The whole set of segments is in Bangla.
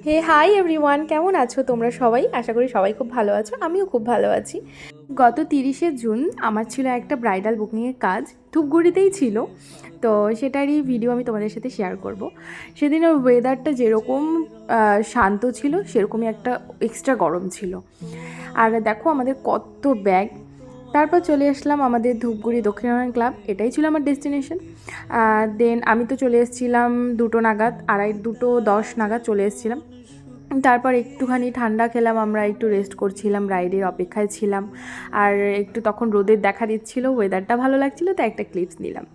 হে হাই এভরিওয়ান, কেমন আছো তোমরা সবাই? আশা করি সবাই খুব ভালো আছো, আমিও খুব ভালো আছি। গত 30শে জুন আমার ছিল একটা ব্রাইডাল বুকিংয়ের কাজ, ধূপগুড়িতেই ছিল। তো সেটারই ভিডিও আমি তোমাদের সাথে শেয়ার করব। সেদিনের ওয়েদারটা যেরকম শান্ত ছিল, সেরকমই একটা এক্সট্রা গরম ছিল। আর দেখো আমাদের কত ব্যাগ। তারপর চলে আসলাম আমাদের ধূপগুড়ি দক্ষিণায়ন ক্লাব, এটাই ছিল আমার ডেস্টিনেশন। দেন আমি তো চলে এসেছিলাম 2টো নাগাদ, 2:10 নাগাদ চলে এসেছিলাম। তারপর একটুখানি ঠান্ডা খেলাম, আমরা একটু রেস্ট করছিলাম, রাইডের অপেক্ষায় ছিলাম। আর একটু তখন রোদের দেখা দিচ্ছিলো, ওয়েদারটা ভালো লাগছিলো, তাই একটা ক্লিপস নিলাম।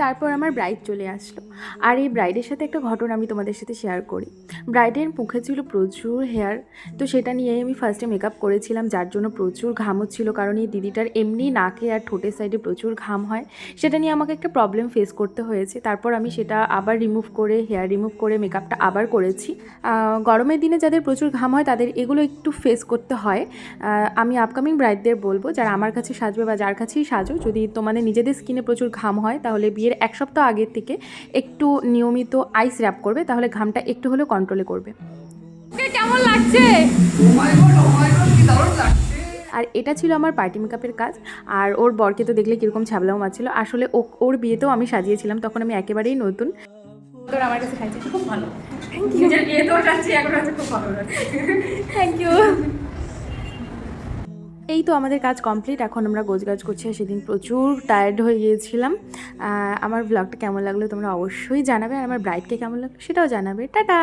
তারপর আমার ব্রাইড চলে আসলো। আর এই ব্রাইডের সাথে একটা ঘটনা আমি তোমাদের সাথে শেয়ার করি। ব্রাইডের মুখে ছিল প্রচুর হেয়ার, তো সেটা নিয়েই আমি ফার্স্টে মেকআপ করেছিলাম, যার জন্য প্রচুর ঘাম হচ্ছিল, কারণ এই দিদিটার এমনি নাকে আর ঠোঁটের সাইডে প্রচুর ঘাম হয়। সেটা নিয়ে আমাকে একটা প্রবলেম ফেস করতে হয়েছে। তারপর আমি সেটা আবার রিমুভ করে, হেয়ার রিমুভ করে মেকআপটা আবার করেছি। গরমের দিনে যাদের প্রচুর ঘাম হয় তাদের এগুলো একটু ফেস করতে হয়। আমি আপকামিং ব্রাইডদের বলবো, যারা আমার কাছে সাজবে বা যার কাছেই সাজো, যদি তোমাদের নিজেদের স্কিনে প্রচুর ঘাম হয় তাহলে বিয়ের 1 সপ্তাহ আগের থেকে একটু নিয়মিত আইস র্যাপ করবে, তাহলে ঘামটা একটু হলেও কন্ট্রোলে করবে। কেমন লাগছে? আর এটা ছিল আমার পার্টি মেকআপের কাজ। আর ওর বরকে তো দেখলে কীরকম ছ্যাবলাও মারছিল। আসলে ওর বিয়েতেও আমি সাজিয়েছিলাম, তখন আমি একেবারেই নতুন। তোর আমার কাছে খাইছে খুব ভালো। Thank you. নিজের বিয়েতেও সাজছি, এখন আছে খুব ভালো লাগে। Thank you. এই তো আমাদের কাজ কমপ্লিট, এখন আমরা গোছগাছ করছি। সেদিন প্রচুর টায়ার্ড হয়ে গিয়েছিলাম। আমার ব্লগটা কেমন লাগলো তোমরা অবশ্যই জানাবে, আর আমার ব্রাইডকে কেমন লাগলো সেটাও জানাবে। টাটা।